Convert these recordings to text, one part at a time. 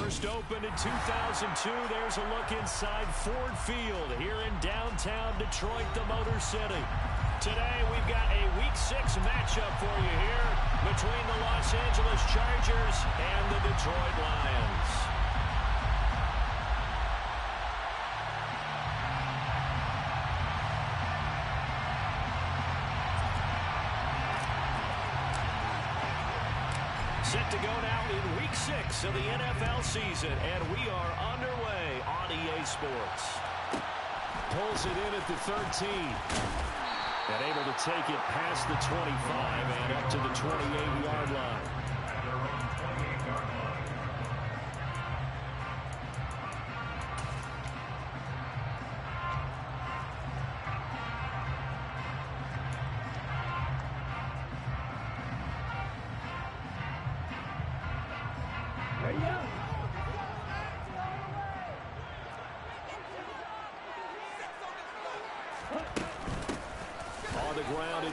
First opened in 2002. There's a look inside Ford Field here in downtown Detroit, the Motor City. Today, we've got a Week 6 matchup for you here between the Los Angeles Chargers and the Detroit Lions. Set to go now in Week 6 of the NFL season, and we are underway on EA Sports. Pulls it in at the 13. And able to take it past the 25 and up to the 28-yard line.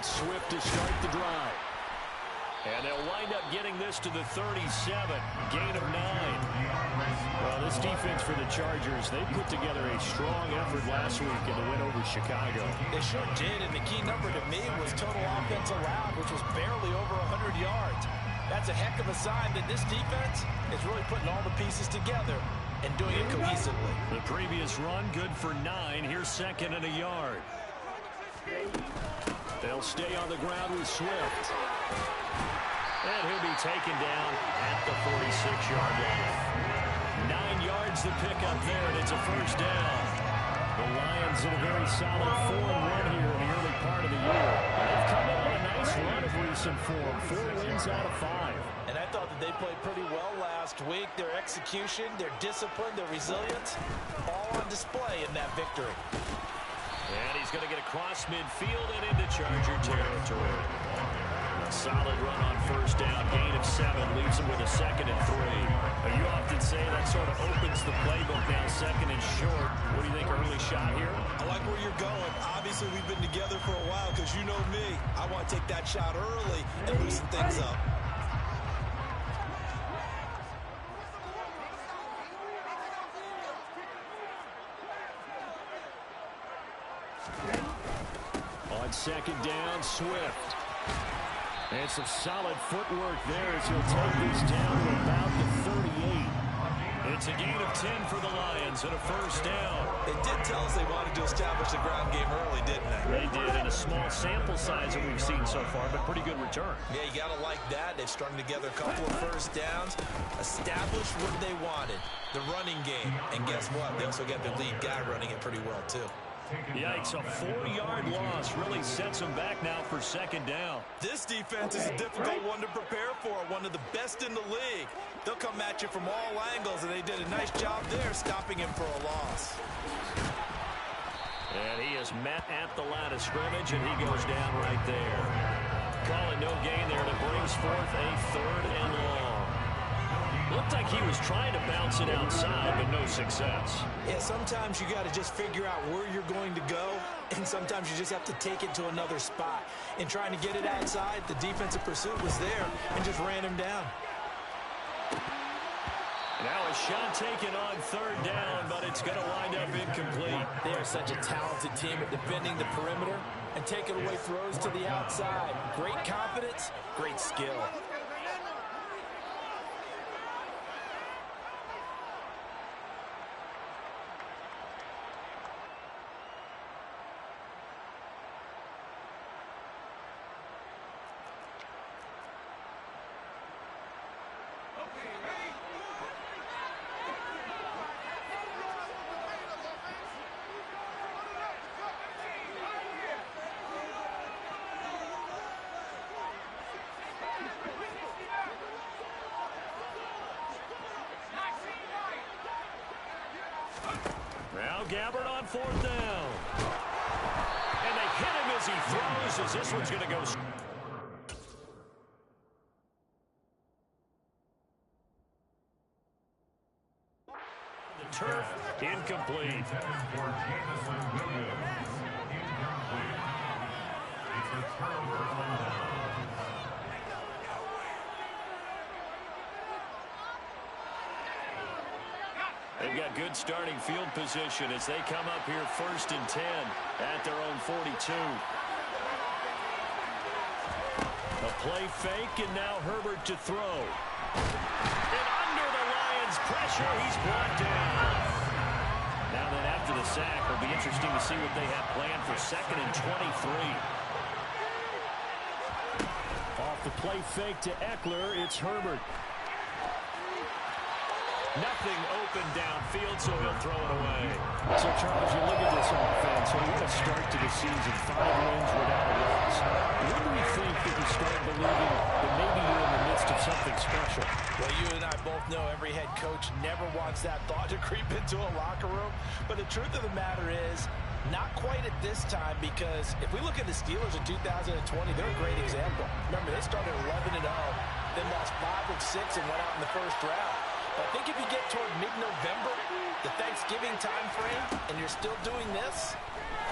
Swift to start the drive. And they'll wind up getting this to the 37. Gain of 9. Well, this defense for the Chargers, they put together a strong effort last week in the win over Chicago. They sure did, and the key number to me was total offense allowed, which was barely over 100 yards. That's a heck of a sign that this defense is really putting all the pieces together and doing it cohesively. The previous run, good for 9. Here's second and a yard. They'll stay on the ground with Swift. And he'll be taken down at the 46-yard line. 9 yards to pick up there, and it's a first down. The Lions in a very solid 4-1 here in the early part of the year. They've come in on a nice run of recent form. 4 wins out of 5. And I thought that they played pretty well last week. Their execution, their discipline, their resilience, all on display in that victory. And he's going to get across midfield and into Charger territory. A solid run on first down. Gain of 7 leaves him with a 2nd and 3. Now, you often say that sort of opens the playbook now, 2nd and short. What do you think, early shot here? I like where you're going. Obviously, we've been together for a while because you know me. I want to take that shot early and loosen things up. On second down, Swift. And some solid footwork there as he'll take this down to about the 38. It's a gain of 10 for the Lions and a first down. They did tell us they wanted to establish the ground game early, didn't they? They did, in a small sample size that we've seen so far, but pretty good return. Yeah, you got to like that. They've strung together a couple of first downs, established what they wanted, the running game. And guess what? They also got the lead guy running it pretty well, too. Yikes, a 4-yard loss really sets them back now for second down. This defense is a difficult one to prepare for, one of the best in the league. They'll come at you from all angles, and they did a nice job there stopping him for a loss. And he is met at the line of scrimmage, and he goes down right there. Calling no gain there, and it brings forth a 3rd and long. Looked like he was trying to bounce it outside, but no success. Yeah, sometimes you got to just figure out where you're going to go, and sometimes you just have to take it to another spot. In trying to get it outside, the defensive pursuit was there and just ran him down. Now a shot taken on 3rd down, but it's going to wind up incomplete. They are such a talented team at defending the perimeter and taking away throws to the outside. Great confidence, great skill. Now Gabbard on 4th down. And they hit him as he throws, as this one's going to go. The turf, incomplete. They've got good starting field position as they come up here 1st and 10 at their own 42. A play fake, and now Herbert to throw. And under the Lions' pressure, he's brought down. Now then, after the sack, it'll be interesting to see what they have planned for 2nd and 23. Off the play fake to Eckler, it's Herbert. Nothing open downfield, so he'll throw it away. So, Charles, you look at this offense, and what a start to the season. 5 wins without a loss. When do we think that you start believing that maybe you're in the midst of something special? Well, you and I both know every head coach never wants that thought to creep into a locker room. But the truth of the matter is, not quite at this time, because if we look at the Steelers in 2020, they're a great example. Remember, they started 11-0, then lost 5 of 6 and went out in the first round. But I think if you get toward mid-November, the Thanksgiving time frame, and you're still doing this,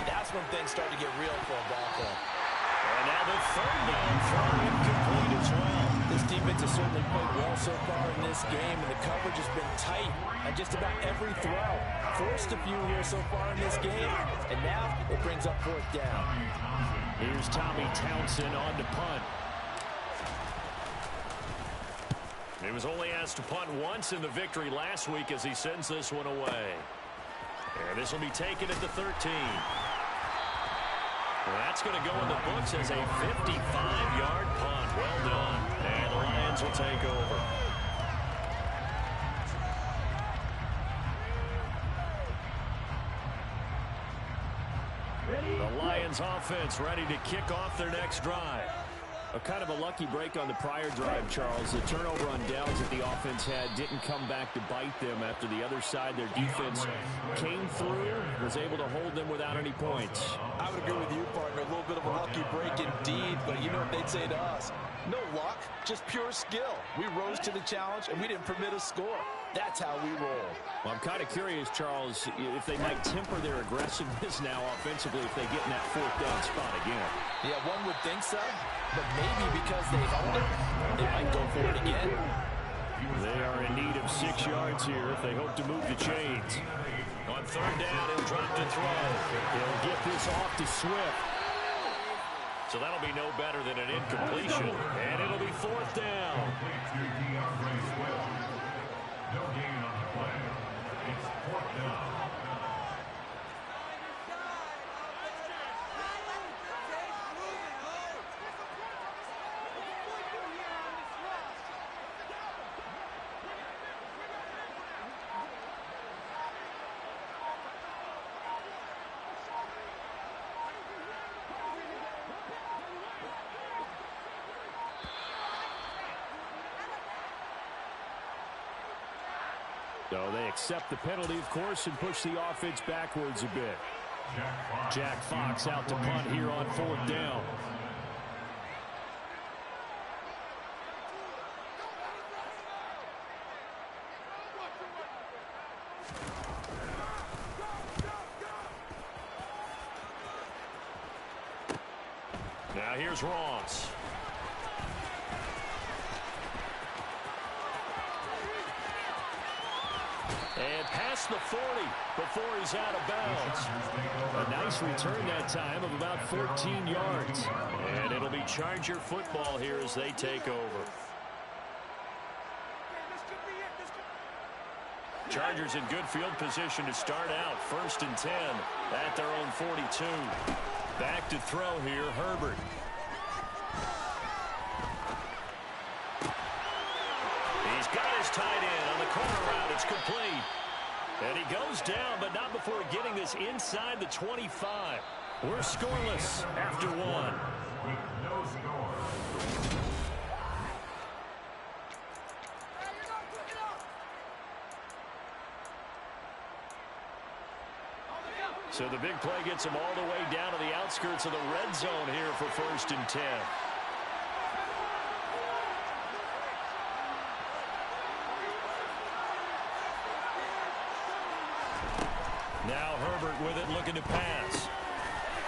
that's when things start to get real for a ball club. And now the 3rd down throw incomplete as well. This defense has certainly played well so far in this game, and the coverage has been tight on just about every throw. Forced a few here so far in this game, and now it brings up 4th down. Here's Tommy Townsend on to punt. He was only asked to punt once in the victory last week as he sends this one away. And this will be taken at the 13. Well, that's going to go in the books as a 55-yard punt. Well done. And the Lions will take over. The Lions offense ready to kick off their next drive. A kind of a lucky break on the prior drive, Charles. The turnover on downs that the offense had didn't come back to bite them after the other side. Their defense came through, was able to hold them without any points. I would agree with you, partner. A little bit of a lucky break indeed, but you know what they'd say to us? No luck, just pure skill. We rose to the challenge, and we didn't permit a score. That's how we roll. Well, I'm kind of curious, Charles, if they might temper their aggressiveness now offensively if they get in that 4th down spot again. Yeah, one would think so, but maybe because they own it, they might go for it again. They are in need of 6 yards here if they hope to move the chains. On 3rd down, he'll drop to throw. He'll get this off to Swift. So that'll be no better than an incompletion, and it'll be 4th down. No gain on the play. It's 4th down. So they accept the penalty, of course, and push the offense backwards a bit. Jack Fox out to punt here on 4th down. Now here's Ross. And past the 40 before he's out of bounds. A nice return that time of about 14 yards. And it'll be Charger football here as they take over. Chargers in good field position to start out. 1st and 10 at their own 42. Back to throw here, Herbert. He's got his tight end on the corner route. It's complete. And he goes down, but not before getting this inside the 25. We're scoreless after 1. With no score. So the big play gets him all the way down to the outskirts of the red zone here for 1st and 10. Now Herbert with it, looking to pass.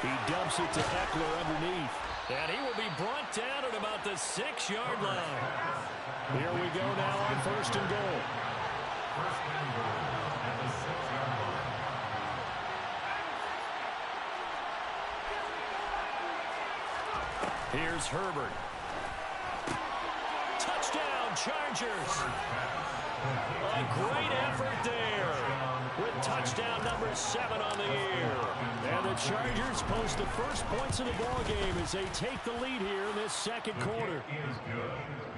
He dumps it to Eckler underneath. And he will be brought down at about the 6-yard line. Here we go now on 1st and goal. First and goal. Here's Herbert. Touchdown, Chargers. A great effort there with touchdown number 7 on the year. And the Chargers post the first points of the ball game as they take the lead here in this second quarter.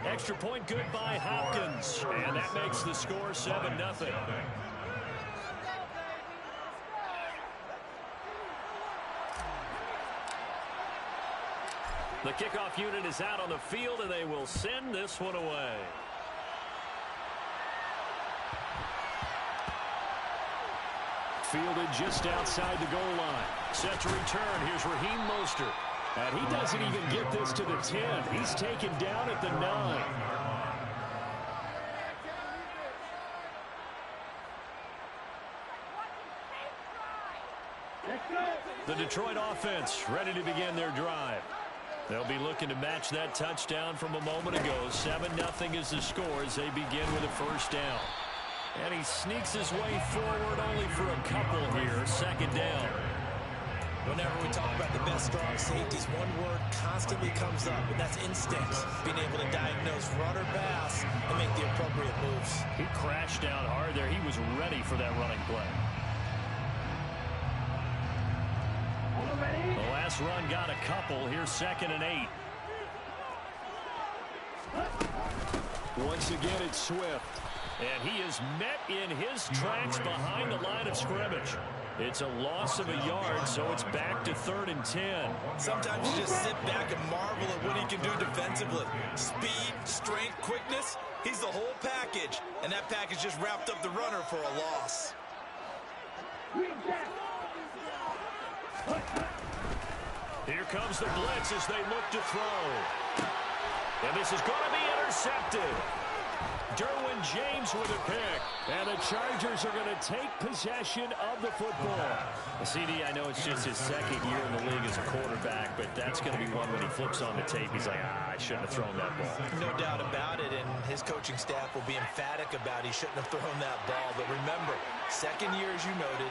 Extra point good by Hopkins. And that makes the score 7-0. The kickoff unit is out on the field, and they will send this one away. Fielded just outside the goal line. Set to return. Here's Raheem Mostert. And he doesn't even get this to the 10. He's taken down at the 9. The Detroit offense ready to begin their drive. They'll be looking to match that touchdown from a moment ago. 7-0 is the score as they begin with a first down. And he sneaks his way forward only for a couple here. Second down. Whenever we talk about the best strong safeties, one word constantly comes up, and that's instincts. Being able to diagnose run or pass and make the appropriate moves. He crashed down hard there. He was ready for that running play. The last run got a couple. Here's 2nd and 8. Once again, it's Swift. And he is met in his tracks behind the line of scrimmage. It's a loss of a yard, so it's back to 3rd and 10. Sometimes you just sit back and marvel at what he can do defensively. Speed, strength, quickness, he's the whole package. And that package just wrapped up the runner for a loss. Here comes the blitz as they look to throw. And this is going to be intercepted. Derwin James with a pick. And the Chargers are going to take possession of the football. CD, I know it's just his 2nd year in the league as a quarterback, but that's going to be one when he flips on the tape. He's like, I shouldn't have thrown that ball. No doubt about it, and his coaching staff will be emphatic about he shouldn't have thrown that ball. But remember, 2nd year, as you noted,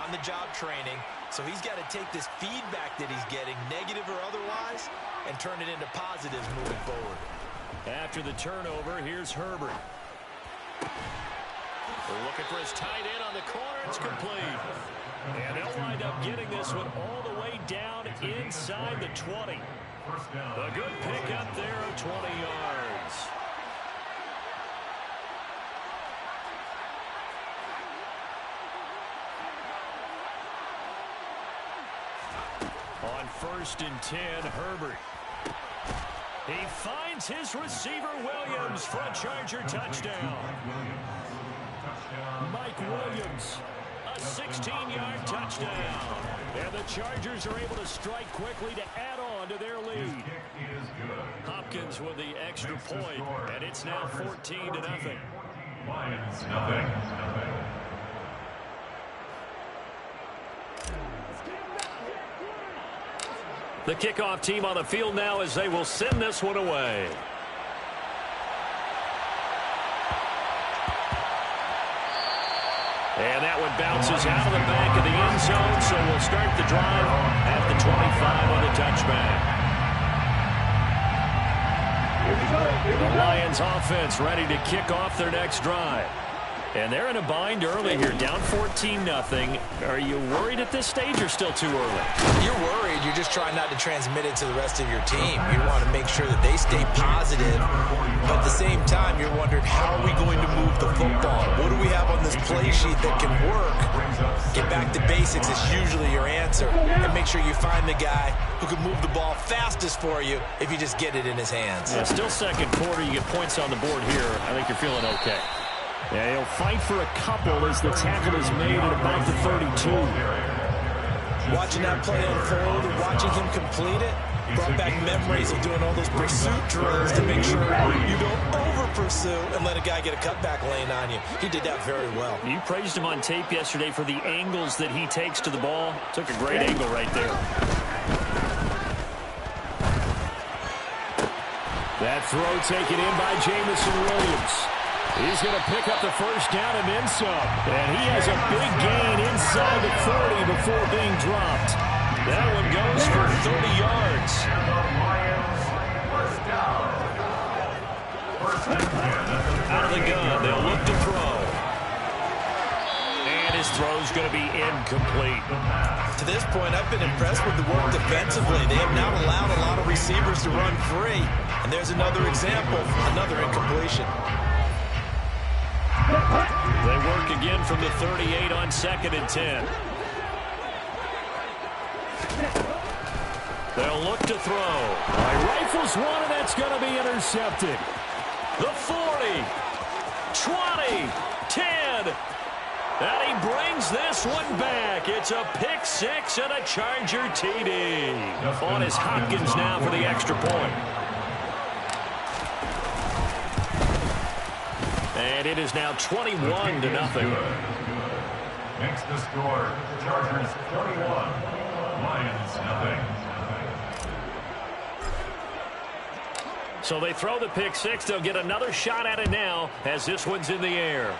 on-the-job training. So he's got to take this feedback that he's getting, negative or otherwise, and turn it into positives moving forward. After the turnover, here's Herbert. They're looking for his tight end on the corner. It's complete. And they'll wind up getting this one all the way down inside the 20. A good pick up there of 20 yards. On 1st and 10, Herbert. He finds his receiver, Williams, for a Charger touchdown. Mike Williams, a 16-yard touchdown. And the Chargers are able to strike quickly to add on to their lead. Hopkins with the extra point, and it's now 14-0. Lions, nothing. The kickoff team on the field now as they will send this one away. And that one bounces out of the back of the end zone, so we'll start the drive at the 25 on the touchback. The Lions offense ready to kick off their next drive. And they're in a bind early here, down 14-0. Are you worried at this stage or still too early? You're worried. You're just trying not to transmit it to the rest of your team. You want to make sure that they stay positive. But at the same time, you're wondering, how are we going to move the football? What do we have on this play sheet that can work? Get back to basics is usually your answer. And make sure you find the guy who can move the ball fastest for you if you just get it in his hands. Yeah, still second quarter. You get points on the board here. I think you're feeling okay. Yeah, he'll fight for a couple as the tackle is made at about the 32. Watching that play unfold and watching him complete it brought back memories of doing all those pursuit drills to make sure you don't over-pursue and let a guy get a cutback lane on you. He did that very well. You praised him on tape yesterday for the angles that he takes to the ball. Took a great angle right there. That throw taken in by Jamison Williams. He's going to pick up the first down and then some. And he has a big gain inside the 40 before being dropped. That one goes for 30 yards. Out of the gun, they'll look to throw. And his throw's going to be incomplete. To this point, I've been impressed with the work defensively. They have now allowed a lot of receivers to run free. And there's another example, another incompletion. They work again from the 38 on 2nd and 10. They'll look to throw. Rifles one, and that's going to be intercepted. The 40, 20, 10. And he brings this one back. It's a pick six and a Charger TD. On is Hopkins now for the extra point. And it is now 21-0. Makes the score. Chargers 21, Lions nothing. So they throw the pick six. They'll get another shot at it now as this one's in the air.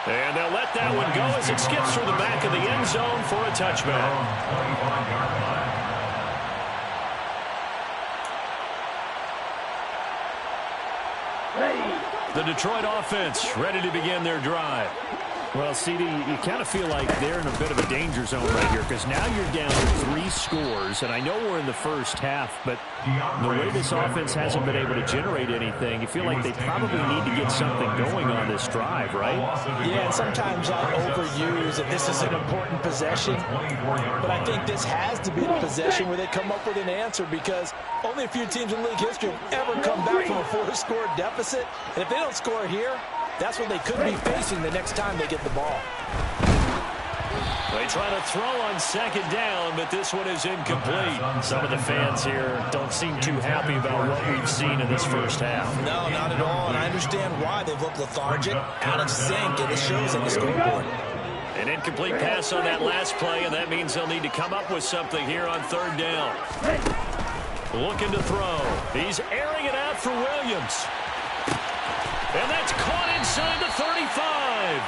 And they'll let that one go as it skips through the back of the end zone for a touchback. The Detroit offense ready to begin their drive. Well, CD, you kind of feel like they're in a bit of a danger zone right here because now you're down to 3 scores, and I know we're in the first half, but the way this offense hasn't been able to generate anything, you feel like they probably need to get something going on this drive, right? Yeah, and sometimes I overuse that this is an important possession, but I think this has to be the possession where they come up with an answer because only a few teams in league history have ever come back from a 4-score deficit, and if they don't score here, that's what they could be facing the next time they get the ball. They try to throw on 2nd down, but this one is incomplete. Some of the fans here don't seem too happy about what we've seen in this first half. No, not at all, and I understand why. They've looked lethargic, out of sync, and it shows on the scoreboard. An incomplete pass on that last play, and that means they'll need to come up with something here on 3rd down. Looking to throw. He's airing it out for Williams. And that's caught inside the 35.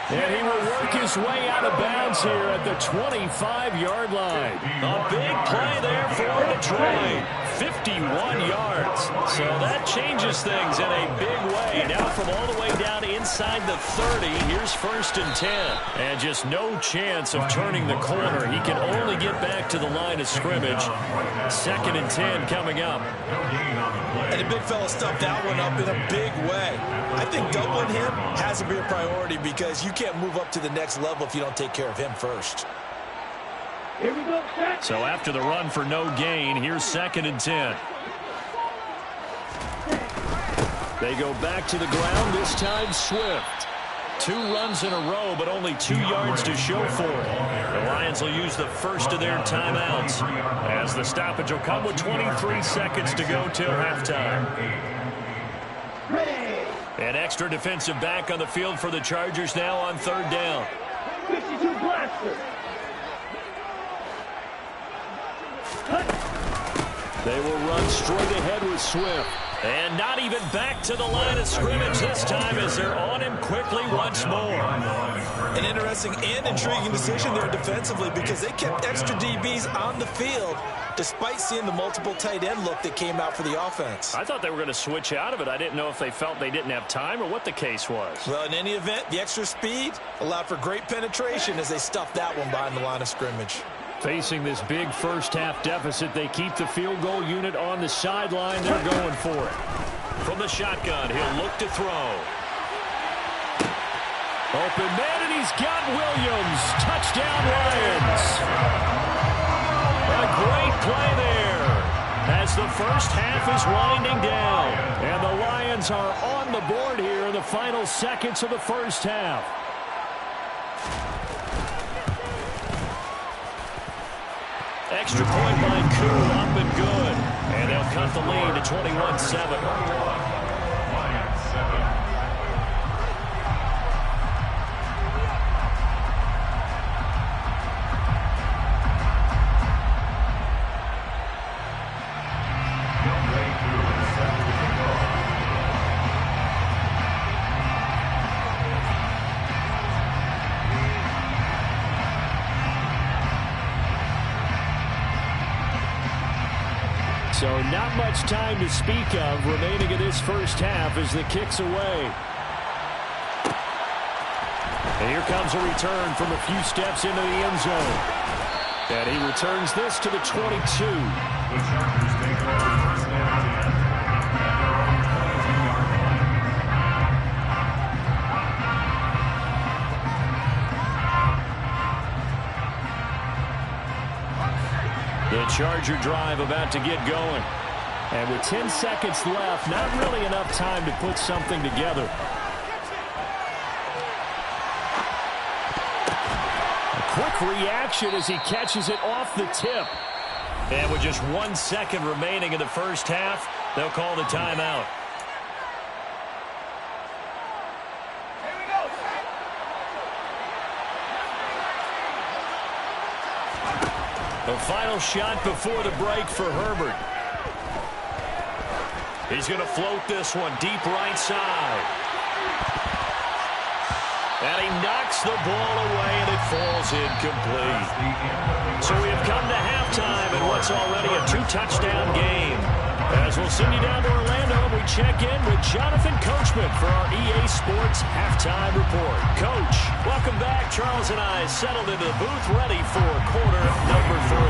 And he will work his way out of bounds here at the 25-yard line. A big play there for Detroit. 51 yards. So that changes things in a big way. Now from all the way down inside the 30, here's 1st and 10. And just no chance of turning the corner. He can only get back to the line of scrimmage. 2nd and 10 coming up. And the big fella stuffed that one up in a big way. I think doubling him has to be a priority because you can't move up to the next level if you don't take care of him first. So after the run for no gain, here's 2nd and 10. They go back to the ground, this time Swift. 2 runs in a row, but only 2 yards to show for it. The Lions will use the first of their timeouts as the stoppage will come with 23 seconds to go till halftime. An extra defensive back on the field for the Chargers now on 3rd down. 52 blaster. They will run straight ahead with Swift. And not even back to the line of scrimmage this time as they're on him quickly once more. An interesting and intriguing decision there defensively because they kept extra DBs on the field despite seeing the multiple tight end look that came out for the offense. I thought they were going to switch out of it. I didn't know if they felt they didn't have time or what the case was. Well, in any event, the extra speed allowed for great penetration as they stuffed that one behind the line of scrimmage. Facing this big first-half deficit, they keep the field goal unit on the sideline. They're going for it. From the shotgun, he'll look to throw. Open man, and he's got Williams. Touchdown, Lions. A great play there as the first half is winding down. And the Lions are on the board here in the final seconds of the first half. Extra point by Koo, up and good. And they'll cut the lead to 21-7. Lions 7. So not much time to speak of remaining in this first half as the kick's away. And here comes a return from a few steps into the end zone. And he returns this to the 22. The Chargers take over first down and 10. The Charger drive about to get going. And with 10 seconds left, not really enough time to put something together. A quick reaction as he catches it off the tip. And with just 1 second remaining in the first half, they'll call the timeout. The final shot before the break for Herbert. He's going to float this one deep right side. And he knocks the ball away, and it falls incomplete. So we have come to halftime in what's already a 2-touchdown game. As we'll send you down to Orlando, we check in with Jonathan Coachman for our EA Sports Halftime Report. Coach, welcome back. Charles and I settled into the booth ready for quarter number 3.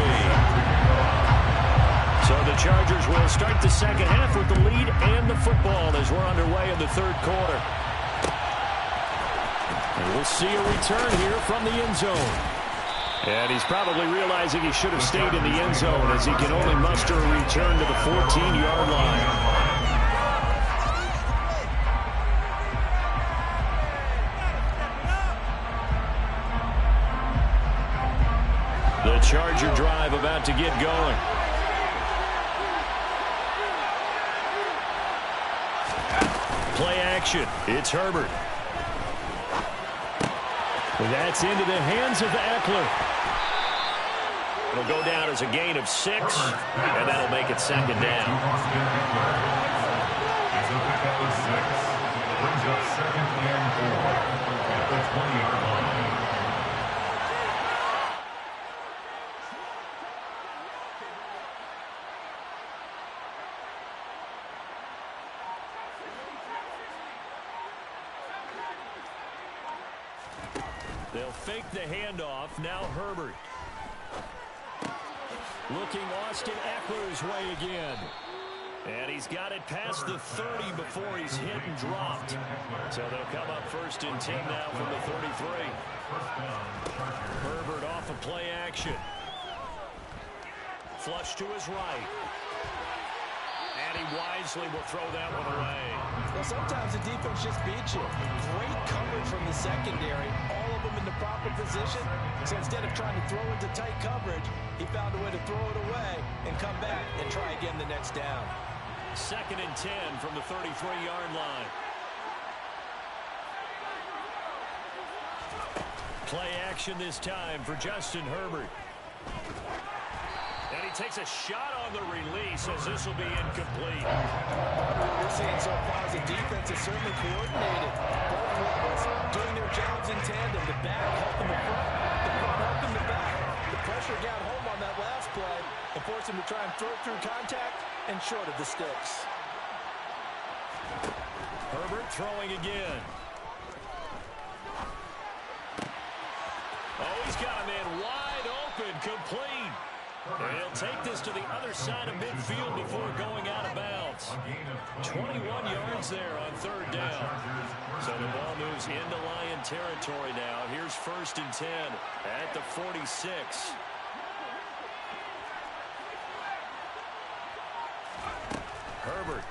So the Chargers will start the second half with the lead and the football as we're underway in the third quarter. And we'll see a return here from the end zone. And he's probably realizing he should have stayed in the end zone as he can only muster a return to the 14-yard line. The Charger drive about to get going. Play action. It's Herbert. Well, that's into the hands of Eckler. It'll go down as a gain of 6, and that'll make it second down. It's a pickup of 6. Brings up second and 4 at the 20-yard line. They'll fake the handoff. Now Herbert. Looking Austin Eckler's way again. And he's got it past the 30 before he's hit and dropped. So they'll come up first and 10 now from the 33. Herbert off of play action. Flush to his right. And he wisely will throw that one away. Well, sometimes the defense just beats you. Great coverage from the secondary. All of them in the proper position. So instead of trying to throw into tight coverage, he found a way to throw it away and come back and try again the next down. Second and 10 from the 33-yard line. Play action this time for Justin Herbert. And he takes a shot on the release as this will be incomplete. What we're seeing so far is the defense is certainly coordinated. Both levels doing their jobs in tandem. The back helping the front helping the back. The pressure got home on that last play and forced him to try and throw through contact and short of the sticks. Herbert throwing again. Oh, he's got a man wide open, complete. And he'll take this to the other side of midfield before going out of bounds. 21 yards there on third down. So the ball moves into Lion territory now. Here's first and 10 at the 46. Herbert.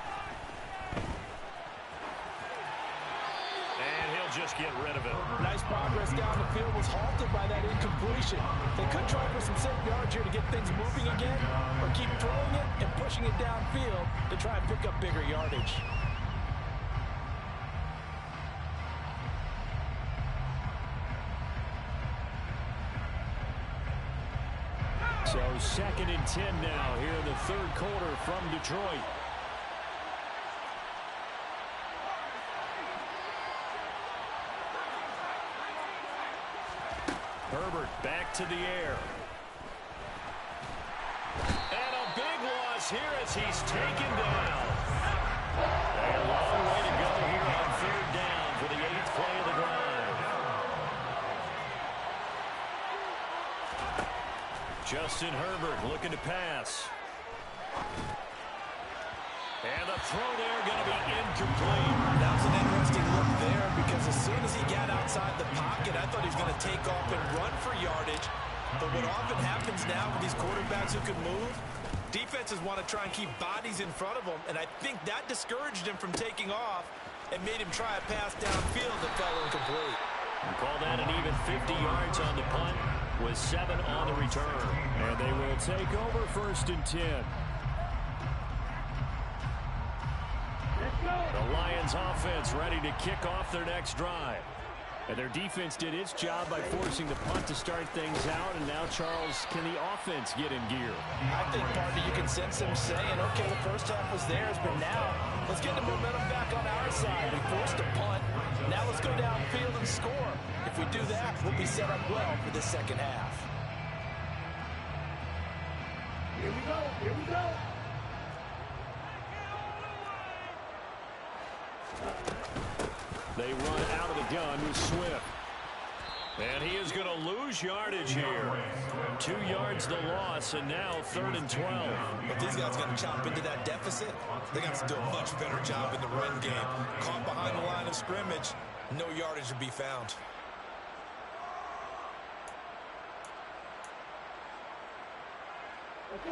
And he'll just get rid of it. Nice progress down the field, was halted by that incompletion. They could try for some safe yards here to get things moving again, or keep throwing it and pushing it downfield to try and pick up bigger yardage. So second and 10 now here in the third quarter from Detroit. Herbert back to the air. And a big loss loss here as he's taken down. A long way to go here on third down for the 8th play of the drive. Justin Herbert looking to pass. And the throw there going to be incomplete. That was an interesting look there because as soon as he got outside the pocket, I thought he was going to take off and run for yardage. But what often happens now with these quarterbacks who can move, defenses want to try and keep bodies in front of them, and I think that discouraged him from taking off and made him try a pass downfield that fell incomplete. Call that an even 50 yards on the punt with 7 on the return. And they will take over 1st and 10. The Lions offense ready to kick off their next drive. And their defense did its job by forcing the punt to start things out. And now, Charles, can the offense get in gear? I think, partner, you can sense them saying, okay, the first half was theirs, but now let's get the momentum back on our side. We forced a punt. Now let's go downfield and score. If we do that, we'll be set up well for the second half. Here we go. Here we go. They run out of the gun with Swift. And he is going to lose yardage here. 2 yards the loss, and now 3rd and 12. But these guys got to chop into that deficit. They got to do a much better job in the run game. Caught behind the line of scrimmage, no yardage to be found.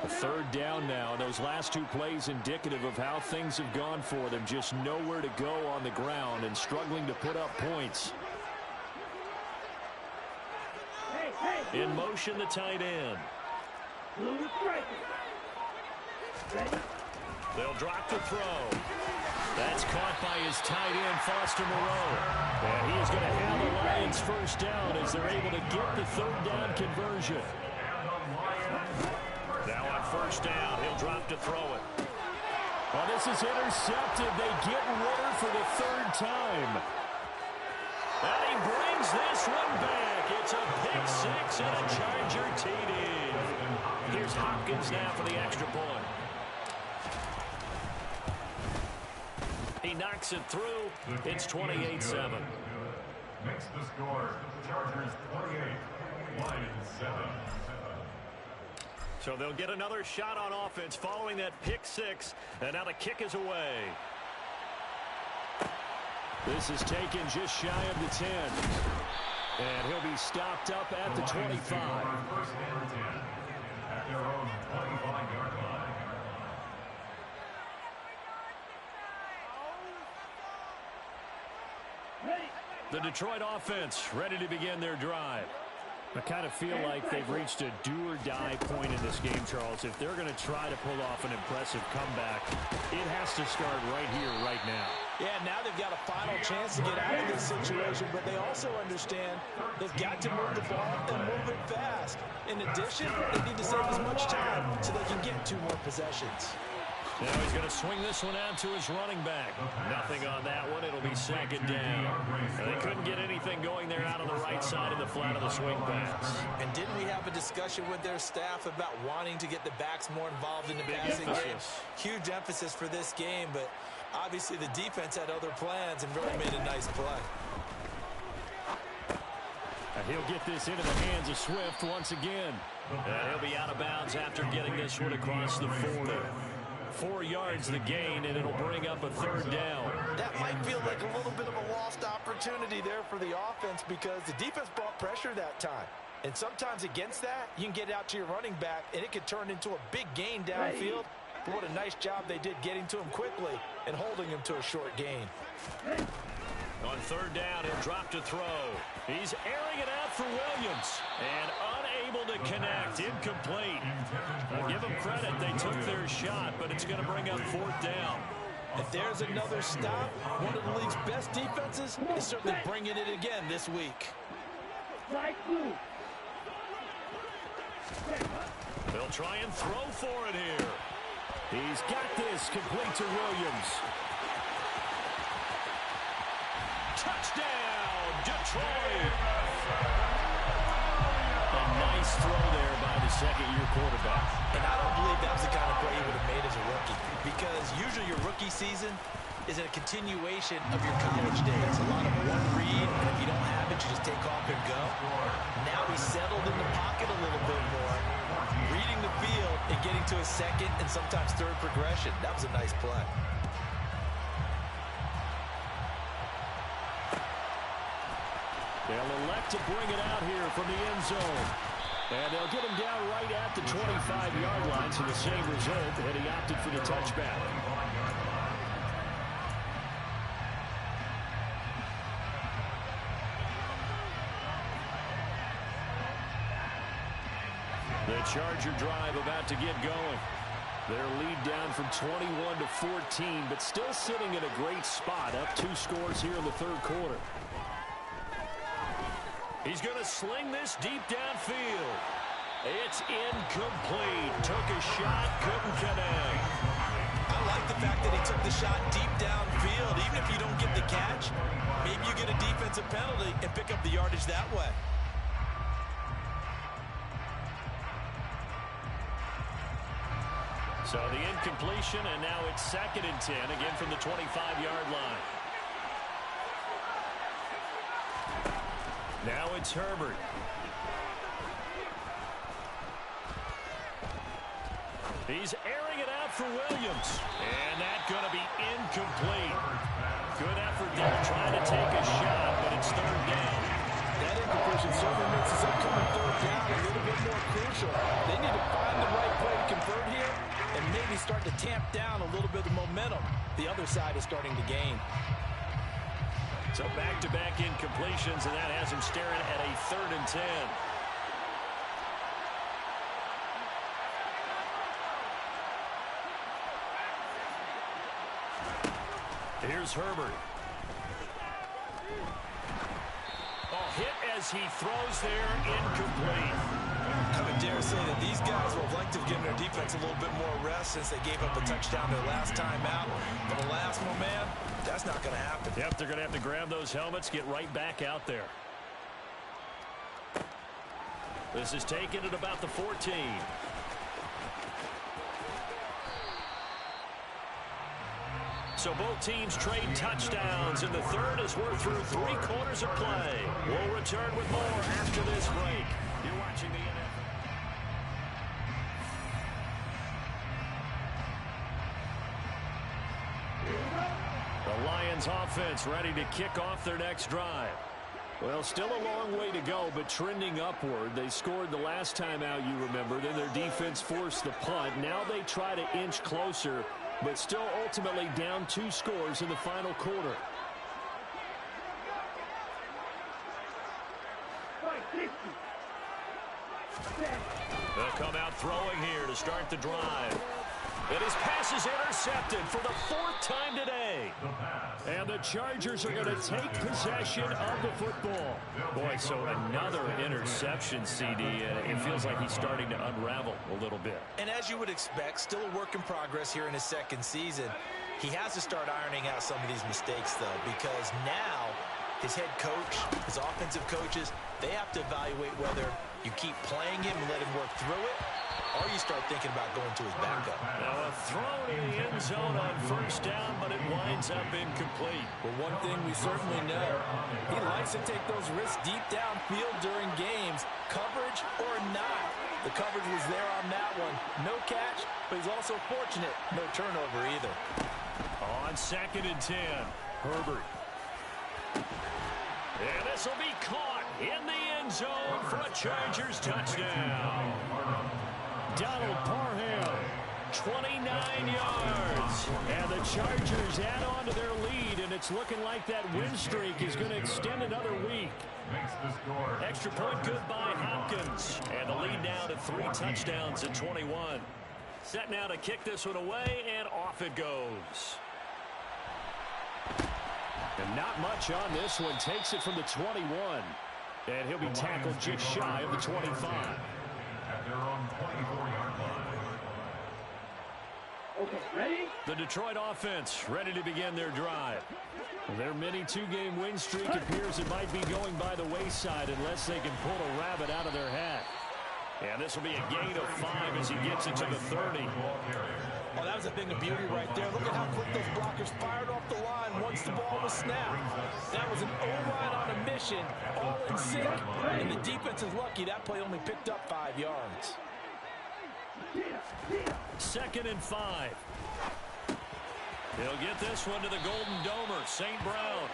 A 3rd down now, and those last 2 plays indicative of how things have gone for them. Just nowhere to go on the ground and struggling to put up points. In motion, the tight end. They'll drop the throw. That's caught by his tight end, Foster Moreau. And he is going to have the Lions 1st down as they're able to get the 3rd down conversion. Now on 1st down, he'll drop to throw it. Well, this is intercepted. They get Ritter for the 3rd time. And he brings this one back. It's a pick 6 and a Charger TD. Here's Hopkins now for the extra point. He knocks it through. It's 28-7. Makes the score. Chargers 28, Lions 7. So they'll get another shot on offense following that pick 6. And now the kick is away. This is taken just shy of the 10. And he'll be stopped up at the 25. First and 10 at their own 25-yard line. The Detroit offense ready to begin their drive. I kind of feel like they've reached a do-or-die point in this game, Charles. If they're going to try to pull off an impressive comeback, it has to start right here, right now. Yeah, now they've got a final chance to get out of this situation, but they also understand they've got to move the ball and move it fast. In addition, they need to save as much time so they can get 2 more possessions. Now he's going to swing this one out to his running back. Nothing on that one. It'll be 2nd down. And they couldn't get anything going there out on the right side of the flat of the swing pass. And didn't we have a discussion with their staff about wanting to get the backs more involved in the passing game? Huge emphasis for this game, but obviously the defense had other plans and really made a nice play. And he'll get this into the hands of Swift once again. And he'll be out of bounds after getting this one across the 40. 4 yards the gain, and it'll bring up a 3rd down. That might feel like a little bit of a lost opportunity there for the offense because the defense brought pressure that time. And sometimes against that, you can get out to your running back, and it could turn into a big gain downfield. But what a nice job they did getting to him quickly and holding him to a short gain. On 3rd down, he'll drop to throw. He's airing it out for Williams. And unable to connect. Incomplete. I'll give them credit. They took their shot, but it's going to bring up 4th down. If there's another stop, one of the league's best defenses is certainly bringing it again this week. They'll try and throw for it here. He's got this complete to Williams. Touchdown, Detroit! A nice throw there by the second-year quarterback. And I don't believe that was the kind of play he would have made as a rookie, because usually your rookie season is a continuation of your college days. A lot of one read, and if you don't have it, you just take off and go. Now he's settled in the pocket a little bit more, reading the field and getting to a second and sometimes third progression. That was a nice play. They'll elect to bring it out here from the end zone. And they'll get him down right at the 25-yard line, so the same result, and he opted for the touchback. The Charger drive about to get going. Their lead down from 21 to 14, but still sitting in a great spot, up 2 scores here in the third quarter. He's going to sling this deep downfield. It's incomplete. Took a shot, couldn't connect. I like the fact that he took the shot deep downfield. Even if you don't get the catch, maybe you get a defensive penalty and pick up the yardage that way. So the incompletion, and now it's 2nd and 10, again from the 25-yard line. Now it's Herbert. He's airing it out for Williams. And that's going to be incomplete. Good effort there trying to take a shot, but it's 3rd down. That incompletion certainly makes this upcoming 3rd down a little bit more crucial. They need to find the right play to convert here and maybe start to tamp down a little bit of momentum. The other side is starting to gain. So back-to-back incompletions, and that has him staring at a 3rd and 10. Here's Herbert. Hit as he throws there, incomplete. I would dare say that these guys would have liked to have given their defense a little bit more rest since they gave up a touchdown their last time out. But the last one, man, that's not going to happen. Yep, they're going to have to grab those helmets, get right back out there. This is taken at about the 14. So both teams trade touchdowns, and the third as we're through 3 quarters of play. We'll return with more after this break. You're watching the NFL. The Lions offense ready to kick off their next drive. Well, still a long way to go, but trending upward. They scored the last time out, you remember. Then their defense forced the punt. Now they try to inch closer, but still ultimately down 2 scores in the final quarter. They'll come out throwing here to start the drive. And his pass is intercepted for the 4th time today. And the Chargers are going to take possession of the football. Boy, so another interception, CD, and it feels like he's starting to unravel a little bit. And as you would expect, still a work in progress here in his 2nd season. He has to start ironing out some of these mistakes, though, because now his head coach, his offensive coaches, they have to evaluate whether you keep playing him and let him work through it, or you start thinking about going to his backup. Now a throw in the end zone on 1st down, but it winds up incomplete. Well, one thing we certainly know, he likes to take those risks deep downfield during games, coverage or not. The coverage was there on that one. No catch, but he's also fortunate. No turnover either. On 2nd and 10, Herbert. And this will be caught in the end zone for a Chargers touchdown. Donald Parham, 29 yards. And the Chargers add on to their lead, and it's looking like that win streak is going to extend another week. Extra point good by Hopkins. And the lead now to 3 touchdowns at 21. Set now to kick this one away, and off it goes. And not much on this one. Takes it from the 21. And he'll be tackled just shy of the 25. At their own 24-yard line. Okay, ready? The Detroit offense ready to begin their drive. Their mini 2-game win streak appears it might be going by the wayside unless they can pull a rabbit out of their hat. And this will be a gain of 5 as he gets it to the 30. Oh, that was a thing of beauty right there. Look at how quick those blockers fired off the line once the ball was snapped. That was an O-line on a mission, all in sync, and the defense is lucky that play only picked up 5 yards. 2nd and 5. He'll get this one to the Golden Domer, St. Brown.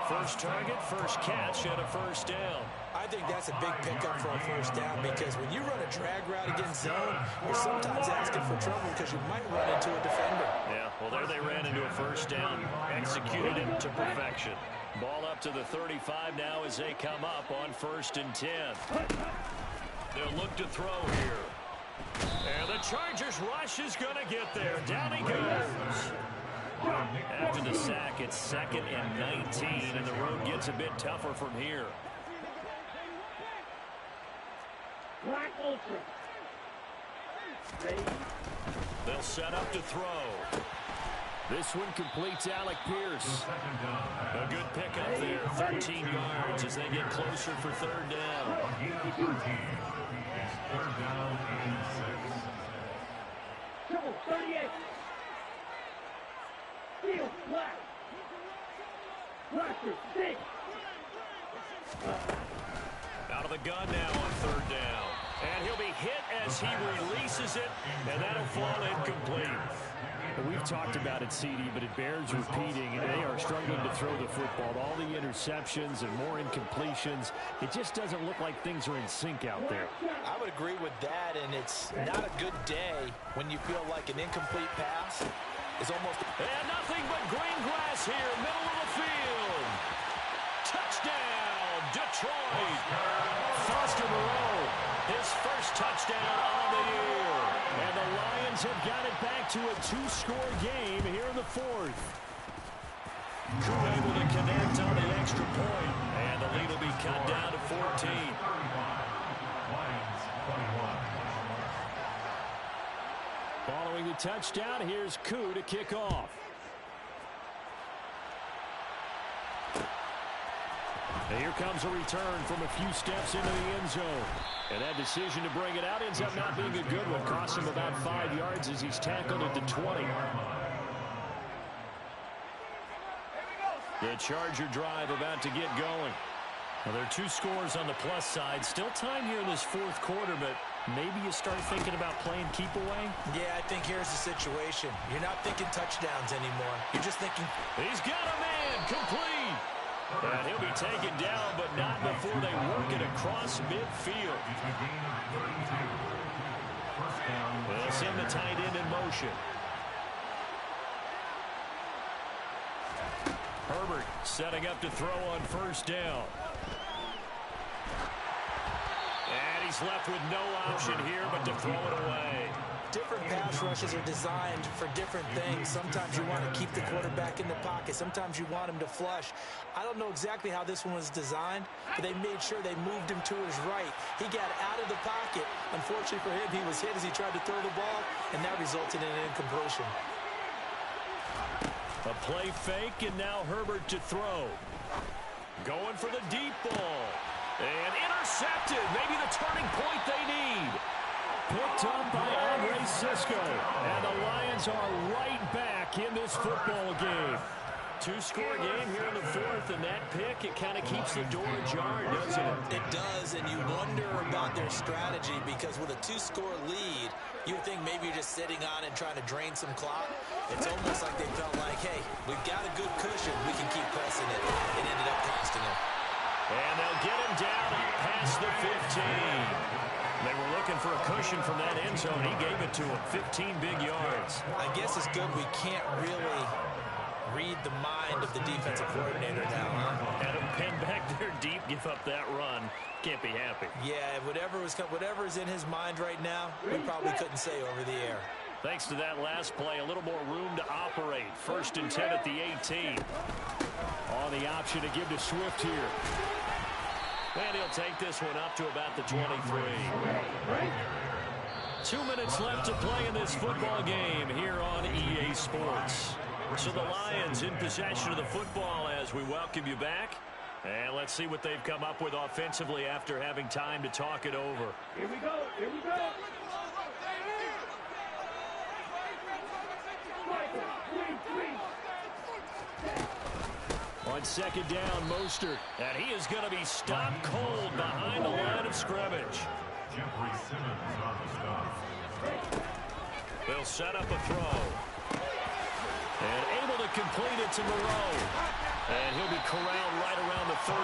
First target, first catch, and a first down. I think that's a big pickup for a first down because when you run a drag route against zone, you're sometimes asking for trouble because you might run into a defender. Yeah, well, there they ran into a first down, executed it to perfection. Ball up to the 35 now as they come up on 1st and 10. They'll look to throw here. And the Chargers rush is going to get there. Down he goes. After the sack, it's 2nd and 19, and the road gets a bit tougher from here. Black apron. Ready? They'll set up to throw. This one completes Alec Pierce. A good pickup there, 13 yards as they get closer for 3rd down. 3rd down and 6. Triple 38. Field flat. Rusher 6. Out of the gun now on 3rd down. And he'll be hit as he releases it, and that'll fall incomplete. Well, we've talked about it, CD, but it bears repeating. They are struggling to throw the football. All the interceptions and more incompletions. It just doesn't look like things are in sync out there. I would agree with that, and it's not a good day when you feel like an incomplete pass is almost... And nothing but green grass here, middle of the field. Touchdown, Detroit. Foster Moreau, his first touchdown on the year. And the Lions have got it back to a 2-score game here in the 4th. Crew able to connect on the extra point, and the lead will be cut down to 14. Lions 21. Following the touchdown, here's Koo to kick off. And here comes a return from a few steps into the end zone. And that decision to bring it out ends up not being a good one. Costs him about 5 yards as he's tackled at the 20. The Charger drive about to get going. Well, there are 2 scores on the plus side. Still time here in this 4th quarter, but maybe you start thinking about playing keep away? Yeah, I think here's the situation. You're not thinking touchdowns anymore. You're just thinking... He's got a man, complete. And he'll be taken down, but not before they work it across midfield. They'll send the tight end in motion. Herbert setting up to throw on 1st down. And he's left with no option here but to throw it away. Different pass rushes are designed for different things. Sometimes you want to keep the quarterback in the pocket. Sometimes you want him to flush. I don't know exactly how this one was designed, but they made sure they moved him to his right. He got out of the pocket. Unfortunately for him, he was hit as he tried to throw the ball, and that resulted in an incompletion. A play fake, and now Herbert to throw. Going for the deep ball. And intercepted. Maybe the turning point they need. Picked up by Andre Sisco. And the Lions are right back in this football game. 2-score game here in the 4th, and that pick, it kind of keeps the door ajar, doesn't it? It does, and you wonder about their strategy because with a 2-score lead, you would think maybe you're just sitting on and trying to drain some clock. It's almost like they felt like, hey, we've got a good cushion. We can keep pressing it. It ended up costing them. And they'll get him down past the 15. They were looking for a cushion from that end zone. He gave it to him. 15 big yards. I guess it's good we can't really read the mind of the defensive coordinator now, huh? Had him pinned back there deep, give up that run. Can't be happy. Yeah, whatever's in his mind right now, we probably couldn't say over the air. Thanks to that last play, a little more room to operate. 1st and 10 at the 18. On the option to give to Swift here. And he'll take this one up to about the 23. 2 minutes left to play in this football game here on EA Sports. So the Lions in possession of the football as we welcome you back. And let's see what they've come up with offensively after having time to talk it over. Here we go. Here we go. On second down, Mostert. And he is going to be stopped cold behind the line of scrimmage. Jeffrey Simmons on the stop. They'll set up a throw. And able to complete it to Moreau. And he'll be corralled right around the 34.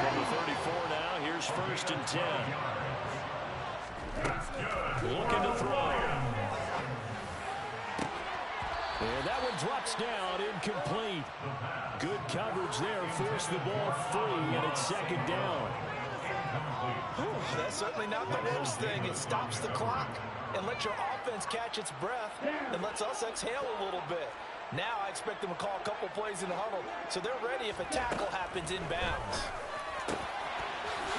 From the 34 now, here's 1st and 10. Looking to throw. And that one drops down, incomplete. Good coverage there, forced the ball free, and it's 2nd down. That's certainly not the worst thing. It stops the clock and lets your offense catch its breath and lets us exhale a little bit. Now I expect them to call a couple plays in the huddle, so they're ready if a tackle happens inbounds.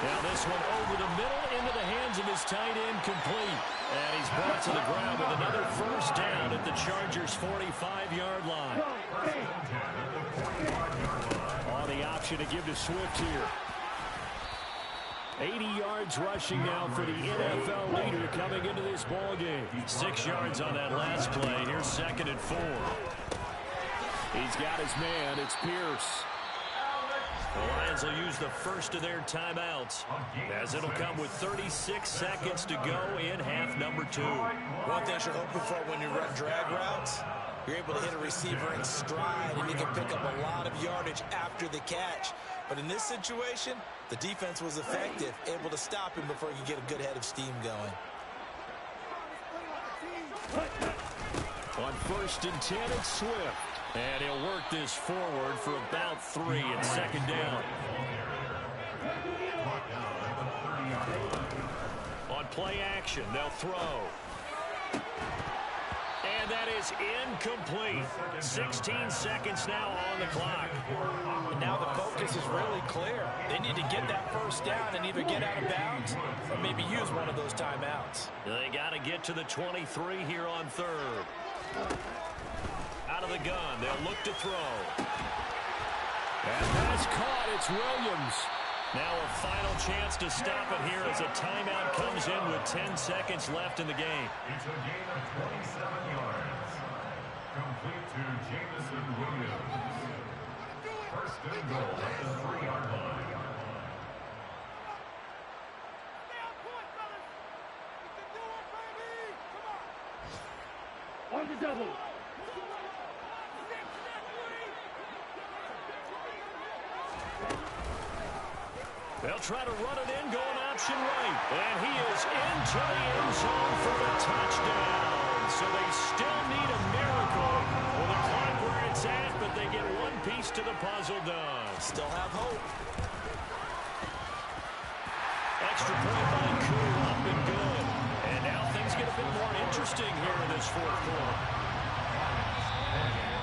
Now this one over the middle into the hands of his tight end, complete. And he's brought to the ground with another 1st down at the Chargers' 45-yard line. On the option to give to Swift here. 80 yards rushing now for the NFL leader coming into this ball game. 6 yards on that last play. Here's 2nd and 4. He's got his man. It's Pierce. The Lions will use the first of their timeouts, as it'll come with 36 seconds to go in half number 2. One thing you're hoping for when you run drag routes, you're able to hit a receiver in stride, and you can pick up a lot of yardage after the catch. But in this situation, the defense was effective, able to stop him before he could get a good head of steam going. On 1st and 10, it's Swift. And he'll work this forward for about 3 and 2nd down. On play action, they'll throw. And that is incomplete. 16 seconds now on the clock. And now the focus is really clear. They need to get that 1st down and either get out of bounds or maybe use one of those timeouts. They got to get to the 23 here on 3rd. Out of the gun, they'll look to throw. And that's caught. It's Williams. Now a final chance to stop it here as a timeout comes in with 10 seconds left in the game. It's a gain of 27 yards. Complete to Jameson Williams. 1st and goal at the 3-yard line. On the double. They'll try to run it in, going option right. And he is into the end zone for a touchdown. So they still need a miracle with the clock where it's at, but they get one piece to the puzzle done. Still have hope. Extra point by Koo, up and good. And now things get a bit more interesting here in this 4th quarter.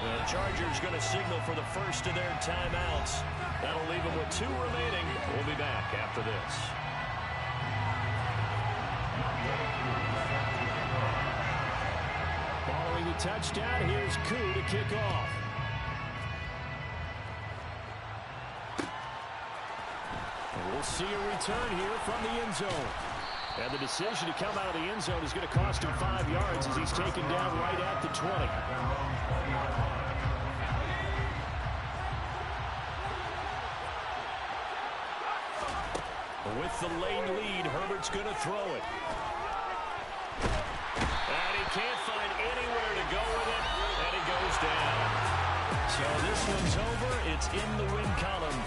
The Chargers going to signal for the first of their timeouts. That'll leave them with 2 remaining. We'll be back after this. Following the touchdown, here's Koo to kick off. And we'll see a return here from the end zone. And the decision to come out of the end zone is going to cost him 5 yards as he's taken down right at the 20. With the late lead, Herbert's going to throw it. And he can't find anywhere to go with it, and he goes down. So this one's over. It's in the win column.